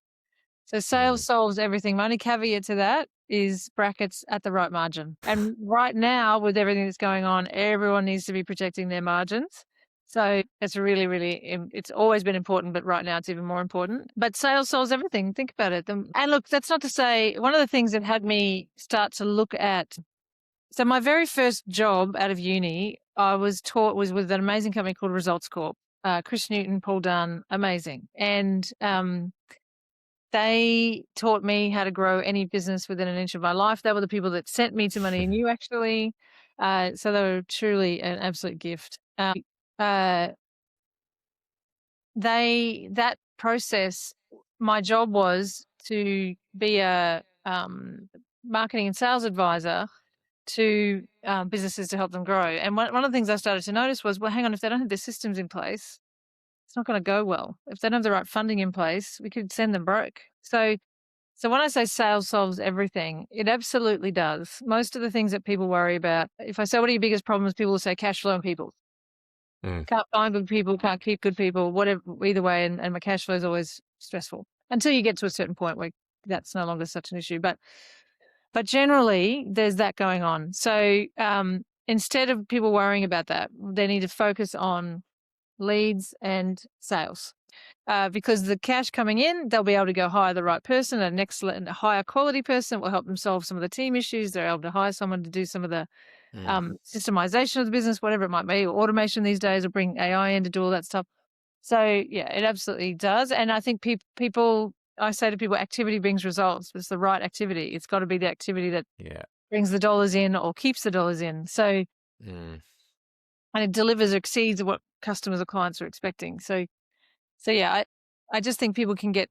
So sales mm, solves everything. My only caveat to that is brackets at the right margin. And right now, with everything that's going on, everyone needs to be protecting their margins. So it's really, really, it's always been important, but right now it's even more important. But sales solves everything. Think about it. And look, that's not to say one of the things that had me start to look at. So my very first job out of uni, I was taught was with an amazing company called Results Corp. Chris Newton, Paul Dunn, amazing. And they taught me how to grow any business within an inch of my life. They were the people that sent me to Money and You, actually. So they were truly an absolute gift. Uh, that process, my job was to be a marketing and sales advisor to businesses to help them grow. And one of the things I started to notice was, well, hang on, if they don't have their systems in place, it's not going to go well. If they don't have the right funding in place, we could send them broke. So So when I say sales solves everything, it absolutely does. Most of the things that people worry about, if I say, what are your biggest problems? People will say cash flow and people. Mm. Can't find good people, can't keep good people, whatever, either way. And my cash flow is always stressful until you get to a certain point where that's no longer such an issue. But generally there's that going on. So instead of people worrying about that, they need to focus on leads and sales. Because the cash coming in, they'll be able to go hire the right person, an excellent, higher quality person will help them solve some of the team issues. They're able to hire someone to do some of the systemization of the business, whatever it might be, or automation these days, or bring AI in to do all that stuff. So yeah, it absolutely does. And I think people, I say to people, activity brings results. It's the right activity. It's got to be the activity that brings the dollars in or keeps the dollars in. So, and it delivers or exceeds what customers or clients are expecting. So yeah, I just think people can get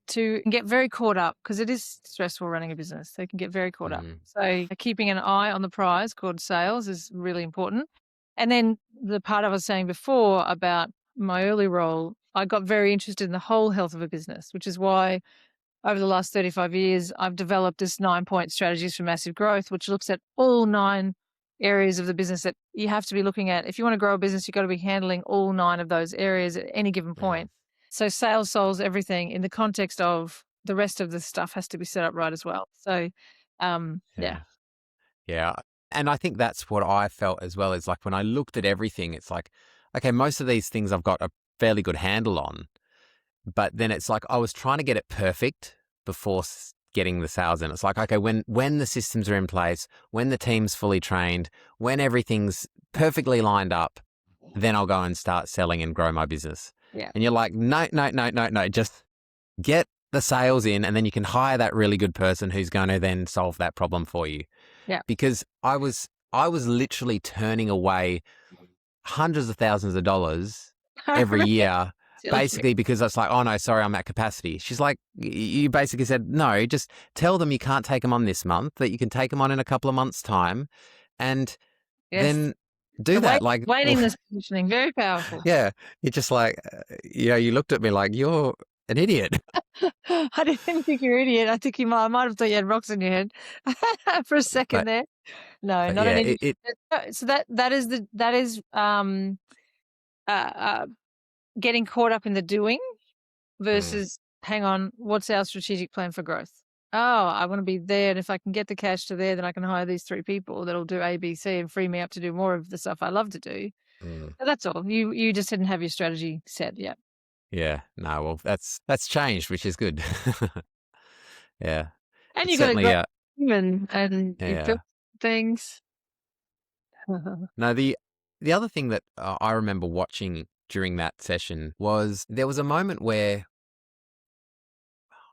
very caught up because it is stressful running a business. They can get very caught up. So keeping an eye on the prize called sales is really important. And then the part I was saying before about my early role, I got very interested in the whole health of a business, which is why over the last 35 years, I've developed this 9-point strategies for massive growth, which looks at all 9 areas of the business that you have to be looking at. If you want to grow a business, you've got to be handling all 9 of those areas at any given point. So sales solves everything in the context of the rest of the stuff has to be set up right as well. So, yeah. Yeah. And I think that's what I felt as well, is like when I looked at everything, it's like, okay, most of these things I've got a fairly good handle on, but then it's like I was trying to get it perfect before getting the sales in. It's like, okay, when the systems are in place, when the team's fully trained, when everything's perfectly lined up, then I'll go and start selling and grow my business. Yeah. And you're like, no, just get the sales in, and then you can hire that really good person who's going to then solve that problem for you. Yeah. Because I was literally turning away hundreds of thousands of dollars every year, basically because it's like, oh no, sorry, I'm at capacity. She's like, you basically said, no, just tell them you can't take them on this month, that you can take them on in a couple of months' time, and then do that. Like waiting this positioning, very powerful. Yeah, you're just like, you looked at me like you're an idiot. I didn't think you're an idiot. I think I might have thought you had rocks in your head for a second there. No, not an idiot. So that is getting caught up in the doing versus hang on, what's our strategic plan for growth? Oh, I want to be there, and if I can get the cash to there, then I can hire these 3 people that'll do A, B, C, and free me up to do more of the stuff I love to do. That's all. You just didn't have your strategy set yet. Yeah. No, well, that's changed, which is good. Yeah. And you got to grow and you build things. No, the other thing that I remember watching during that session was there was a moment where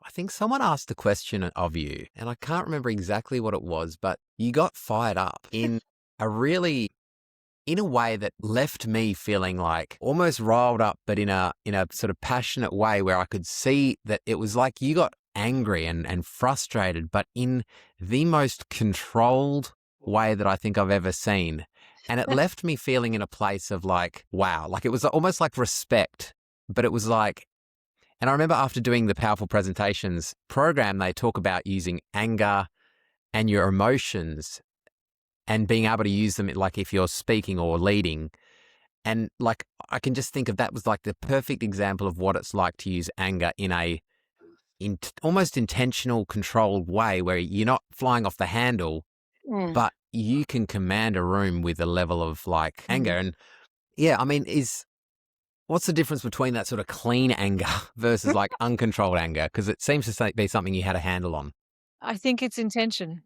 I think someone asked a question of you, and I can't remember exactly what it was, but you got fired up in a way that left me feeling like almost riled up, but in a sort of passionate way where I could see that it was like you got angry and frustrated, but in the most controlled way that I think I've ever seen. And it left me feeling in a place of like, wow, like it was almost like respect, but it was like, and I remember after doing the Powerful Presentations program, they talk about using anger and your emotions and being able to use them like if you're speaking or leading. And like, I can just think of that was like the perfect example of what it's like to use anger in a almost intentional, controlled way where you're not flying off the handle, but you can command a room with a level of like anger. And yeah, I mean, what's the difference between that sort of clean anger versus like uncontrolled anger? Because it seems to be something you had a handle on. I think it's intention.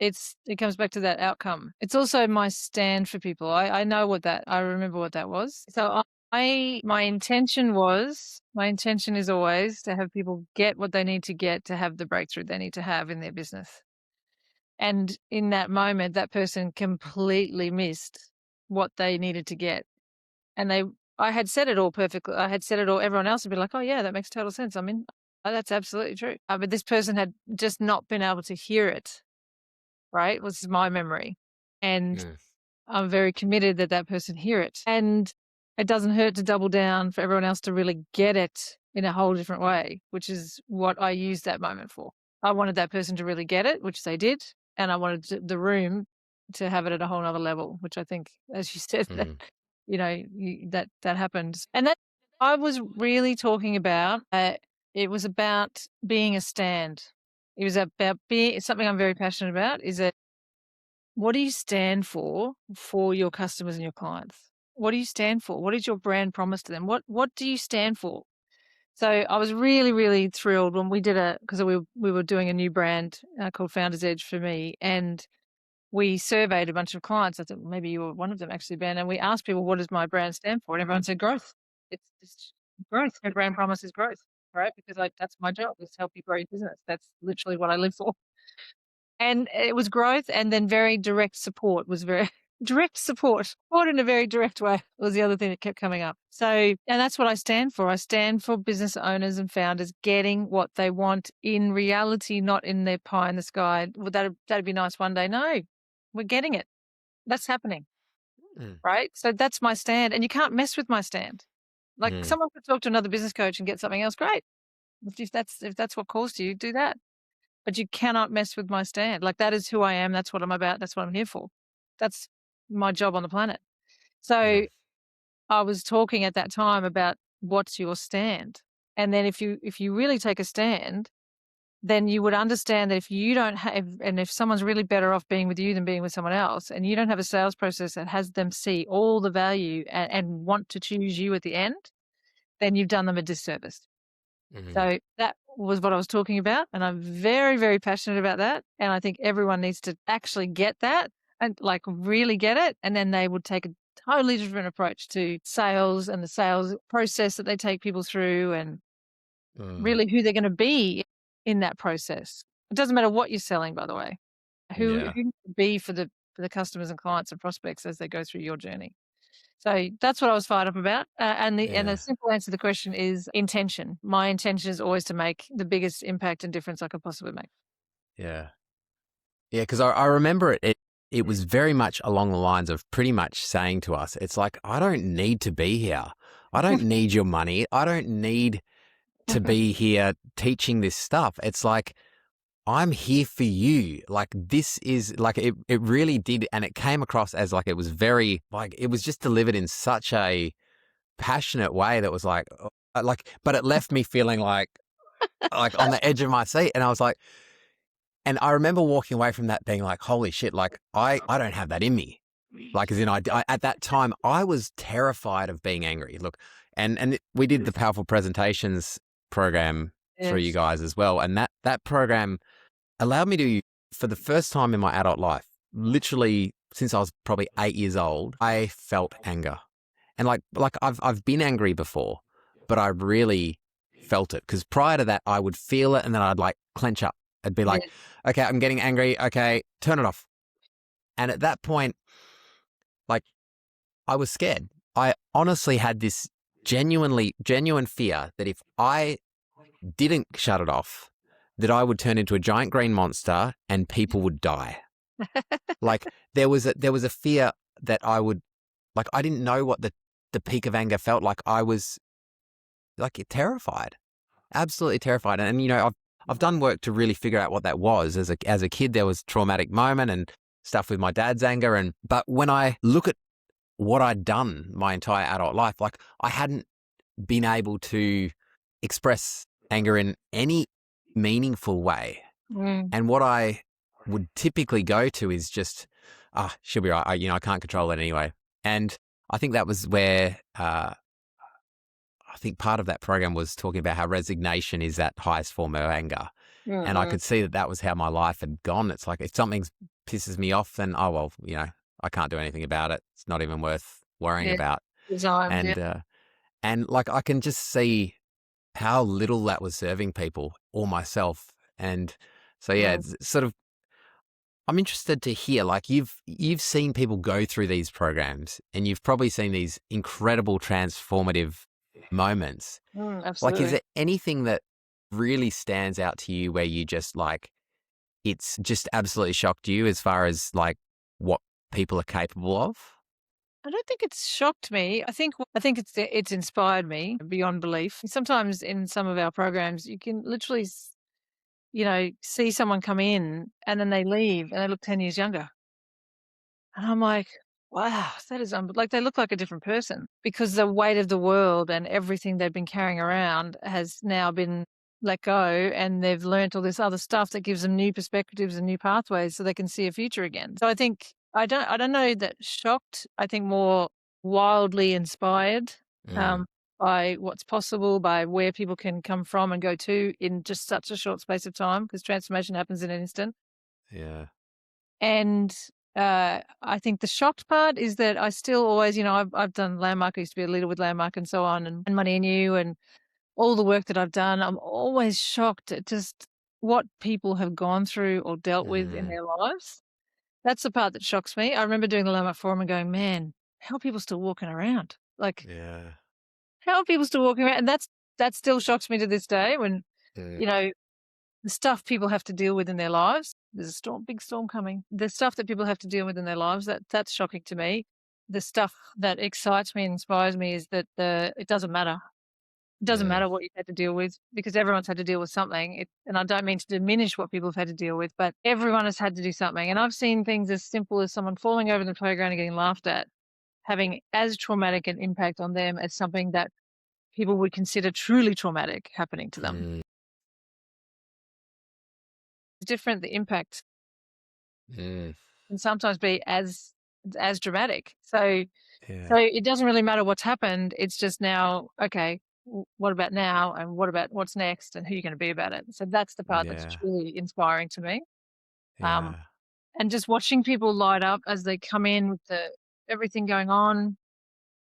It comes back to that outcome. It's also my stand for people. I remember what that was. So my intention is always to have people get what they need to get to have the breakthrough they need to have in their business. And in that moment, that person completely missed what they needed to get. And I had said it all perfectly. I had said it all. Everyone else would be like, oh yeah, that makes total sense. I mean, that's absolutely true. But this person had just not been able to hear it. Right? Was my memory. And I'm very committed that person hear it. And it doesn't hurt to double down for everyone else to really get it in a whole different way, which is what I use that moment for. I wanted that person to really get it, which they did, and I wanted the room to have it at a whole nother level, which I think, as you said, that Mm. that happened, and that I was really talking about. It was about being a stand. It was about being something I'm very passionate about. Is that what do you stand for your customers and your clients? What do you stand for? What is your brand promise to them? What do you stand for? So I was really, really thrilled when we did because we were doing a new brand called Founders Edge for me, and we surveyed a bunch of clients. I thought maybe you were one of them actually, Ben. And we asked people, "What does my brand stand for?" And everyone said, "Growth." It's growth. My brand promise is growth, right? Because that's my job, is to help you grow your business. That's literally what I live for. And it was growth, and then very direct support was very direct support in a very direct way was the other thing that kept coming up. So, and that's what I stand for. I stand for business owners and founders getting what they want in reality, not in their pie in the sky. Well, that'd be nice one day. No, we're getting it. That's happening, Mm. right? So that's my stand, and you can't mess with my stand. Like Mm. someone could talk to another business coach and get something else. Great. If that's what calls to you, do that. But you cannot mess with my stand. Like, that is who I am. That's what I'm about. That's what I'm here for. That's my job on the planet. So Mm. I was talking at that time about what's your stand. And then if you really take a stand, then you would understand that if you don't have, and if someone's really better off being with you than being with someone else, and you don't have a sales process that has them see all the value and want to choose you at the end, then you've done them a disservice. Mm. So that was what I was talking about. And I'm very, very passionate about that. And I think everyone needs to actually get that and like really get it. And then they would take a totally different approach to sales and the sales process that they take people through, and Mm. really who they're going to be in that process. It doesn't matter what you're selling, by the way, Yeah. who you be for the customers and clients and prospects as they go through your journey. So that's what I was fired up about. And the Yeah. simple answer to the question is intention. My intention is always to make the biggest impact and difference I could possibly make. Yeah. Yeah, because I remember it was very much along the lines of pretty much saying to us, it's like, I don't need to be here. I don't need your money. I don't need to be here teaching this stuff. It's like, I'm here for you. Like, this is like, it really did. And it came across as like, it was very, like, it was just delivered in such a passionate way that was like, but it left me feeling like on the edge of my seat. And I was like, and I remember walking away from that being like, holy shit, like I don't have that in me. Like, as in, at that time, I was terrified of being angry. Look, and we did the Powerful Presentations program through you Yes. guys as well. And that program allowed me to, for the first time in my adult life, literally since I was probably 8 years old, I felt anger. And like I've been angry before, but I really felt it, because prior to that, I would feel it and then I'd like clench up. I'd be like, Yes. okay, I'm getting angry. Okay, turn it off. And at that point, like, I was scared. I honestly had this genuine fear that if I didn't shut it off, that I would turn into a giant green monster and people would die. Like, there was a fear that I would, like, I didn't know what the peak of anger felt like. I was like terrified, absolutely terrified. And I've done work to really figure out what that was. As a kid, there was traumatic moment and stuff with my dad's anger. But when I look at what I'd done my entire adult life, like, I hadn't been able to express anger in any meaningful way. Mm. And what I would typically go to is just, she'll be right. I can't control it anyway. And I think that was where, I think part of that program was talking about how resignation is that highest form of anger. And I Mm-mm. could see that was how my life had gone. It's like, if something pisses me off, then, oh, well, I can't do anything about it. It's not even worth worrying Yeah. about. Designed. Yeah. And like, I can just see how little that was serving people or myself. And so, yeah, Mm. it's sort of, I'm interested to hear, like, you've seen people go through these programs and you've probably seen these incredible transformative moments. Like, is Absolutely. there anything that really stands out to you where you just like, it's just absolutely shocked you as far as like what people are capable of? I don't think it's shocked me. I think it's inspired me beyond belief. Sometimes in some of our programs, you can literally see someone come in and then they leave and they look 10 years younger. And I'm like, wow, that is like they look like a different person because the weight of the world and everything they've been carrying around has now been let go, and they've learnt all this other stuff that gives them new perspectives and new pathways so they can see a future again. So I think I don't know that shocked. I think more wildly inspired Mm, by what's possible, by where people can come from and go to in just such a short space of time, because transformation happens in an instant. yeah. And I think the shocked part is that I still always, I've done Landmark. I used to be a leader with Landmark and so on, and Money and You, and all the work that I've done. I'm always shocked at just what people have gone through or dealt with in Mm, their lives. That's the part that shocks me. I remember doing the Landmark Forum and going, man, how are people still walking around? Like, yeah. how are people still walking around? And that still shocks me to this day when, Mm, you know, the stuff people have to deal with in their lives. There's a big storm coming. The stuff that people have to deal with in their lives, that's shocking to me. The stuff that excites me and inspires me is that it doesn't matter. It doesn't mm, matter what you've had to deal with, because everyone's had to deal with something. And I don't mean to diminish what people have had to deal with, but everyone has had to do something. And I've seen things as simple as someone falling over the playground and getting laughed at, having as traumatic an impact on them as something that people would consider truly traumatic happening to them. mm, It's different. The impact mm, can sometimes be as dramatic. So yeah. it doesn't really matter what's happened. It's just now, okay, what about now, and what about what's next, and who you're going to be about it. So that's the part that's Yeah. truly inspiring to me. Um, Yeah. and just watching people light up as they come in with everything going on,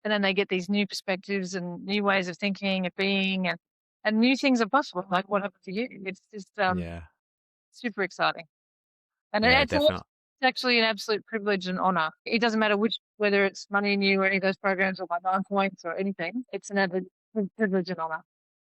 and then they get these new perspectives and new ways of thinking and being, and new things are possible. Like what happened to you? It's just Yeah. super exciting. And Yeah, it's definitely. actually an absolute privilege and honor. It doesn't matter whether it's Money and You or any of those programs or my 9 points or anything. It's an absolute privilege and honor.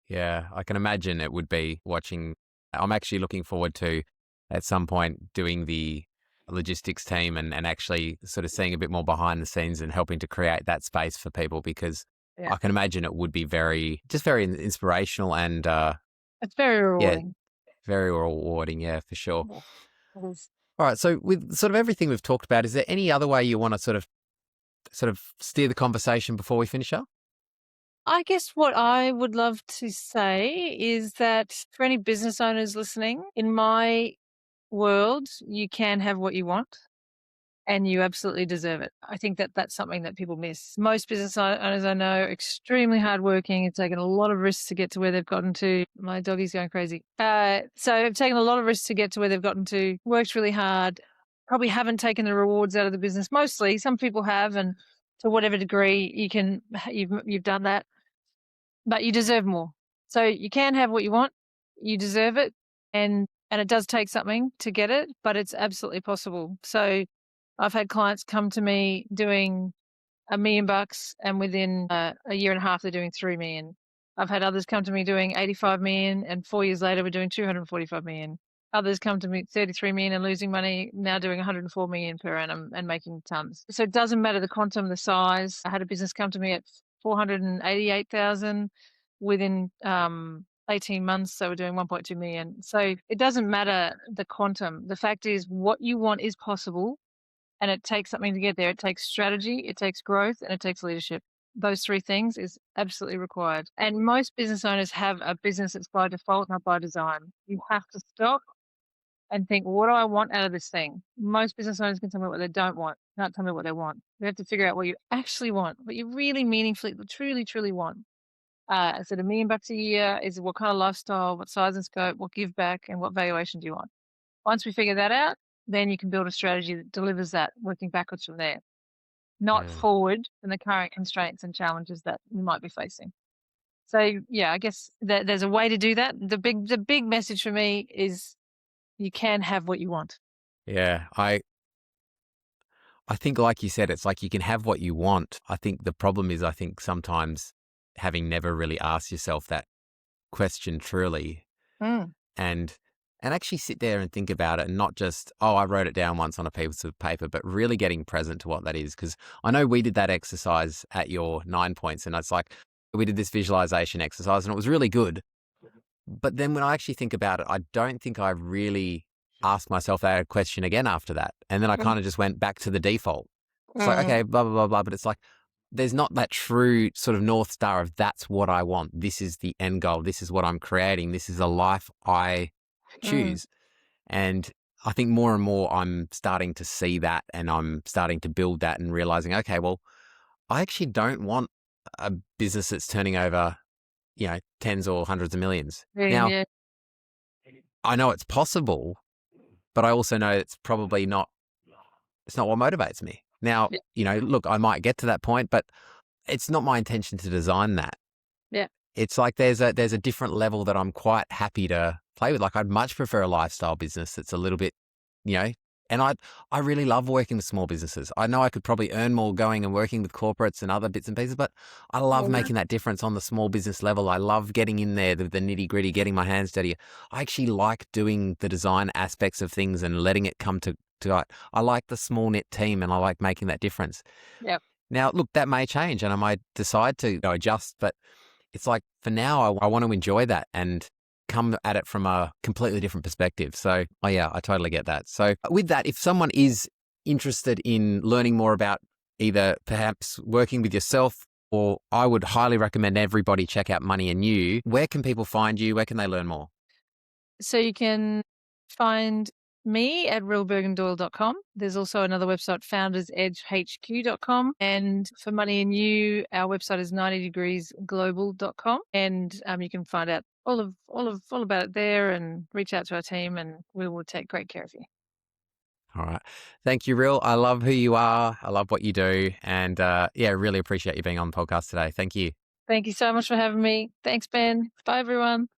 Yeah, I can imagine it would be watching. I'm actually looking forward to at some point doing the logistics team and actually sort of seeing a bit more behind the scenes and helping to create that space for people because Yeah. I can imagine it would be very inspirational and It's very yeah, rewarding. very rewarding. Yeah, for sure. Yeah, it is. All right. So with sort of everything we've talked about, is there any other way you want to sort of steer the conversation before we finish up? I guess what I would love to say is that for any business owners listening, in my world, you can have what you want. And you absolutely deserve it. I think that that's something that people miss. Most business owners I know are extremely hardworking. It's taken a lot of risks to get to where they've gotten to. My doggy's going crazy. So I've taken a lot of risks to get to where they've gotten to, worked really hard, probably haven't taken the rewards out of the business. Mostly, some people have, and to whatever degree you've done that, but you deserve more. So you can have what you want. You deserve it. And it does take something to get it, but it's absolutely possible. So I've had clients come to me doing $1 million, and within a year and a half, they're doing 3 million. I've had others come to me doing 85 million, and 4 years later, we're doing 245 million. Others come to me 33 million and losing money, now doing 104 million per annum and making tons. So it doesn't matter the quantum, the size. I had a business come to me at 488,000 within 18 months. So we're doing 1.2 million. So it doesn't matter the quantum. The fact is, what you want is possible. And it takes something to get there. It takes strategy, it takes growth, and it takes leadership. Those 3 things is absolutely required. And most business owners have a business that's by default, not by design. You have to stop and think, what do I want out of this thing? Most business owners can tell me what they don't want, not tell me what they want. You have to figure out what you actually want, what you really meaningfully, truly, truly want. Is it $1 million a year? Is it what kind of lifestyle, what size and scope, what give back, and what valuation do you want? Once we figure that out, then you can build a strategy that delivers that, working backwards from there, not Mm. forward from the current constraints and challenges that we might be facing. So yeah, I guess that there's a way to do that. The big message for me is you can have what you want. Yeah, I think, like you said, it's like you can have what you want. I think the problem is, I think sometimes having never really asked yourself that question truly Mm. and actually sit there and think about it and not just, oh, I wrote it down once on a piece of paper, but really getting present to what that is. Because I know we did that exercise at your 9 points and it's like we did this visualization exercise and it was really good. But then when I actually think about it, I don't think I really asked myself that question again after that. And then I kind of just went back to the default. It's like, okay, blah, blah, blah, blah. But it's like, there's not that true sort of North Star of that's what I want. This is the end goal. This is what I'm creating. This is a life I choose. And I think more and more I'm starting to see that, and I'm starting to build that and realizing, okay, well, I actually don't want a business that's turning over, tens or hundreds of millions. Now, Yeah. I know it's possible, but I also know it's probably not, it's not what motivates me. Now, Yeah. Look, I might get to that point, but it's not my intention to design that. Yeah. It's like there's a different level that I'm quite happy to play with. Like I'd much prefer a lifestyle business that's a little bit, and I really love working with small businesses. I know I could probably earn more going and working with corporates and other bits and pieces, but I love making that difference on the small business level. I love getting in there, the nitty gritty, getting my hands dirty. I actually like doing the design aspects of things and letting it come to light. I like the small knit team, and I like making that difference. Yeah. Now, look, that may change and I might decide to adjust, but it's like for now, I want to enjoy that and come at it from a completely different perspective. So, yeah, I totally get that. So with that, if someone is interested in learning more about either perhaps working with yourself, or I would highly recommend everybody check out Money and You, where can people find you? Where can they learn more? So you can find me at ryllburgin-doyle.com. There's also another website, foundersedgehq.com. And for Money and You, our website is 90degreesglobal.com. And you can find out all about it there, and reach out to our team, and we will take great care of you. All right. Thank you, Ryll. I love who you are. I love what you do. And really appreciate you being on the podcast today. Thank you. Thank you so much for having me. Thanks, Ben. Bye, everyone.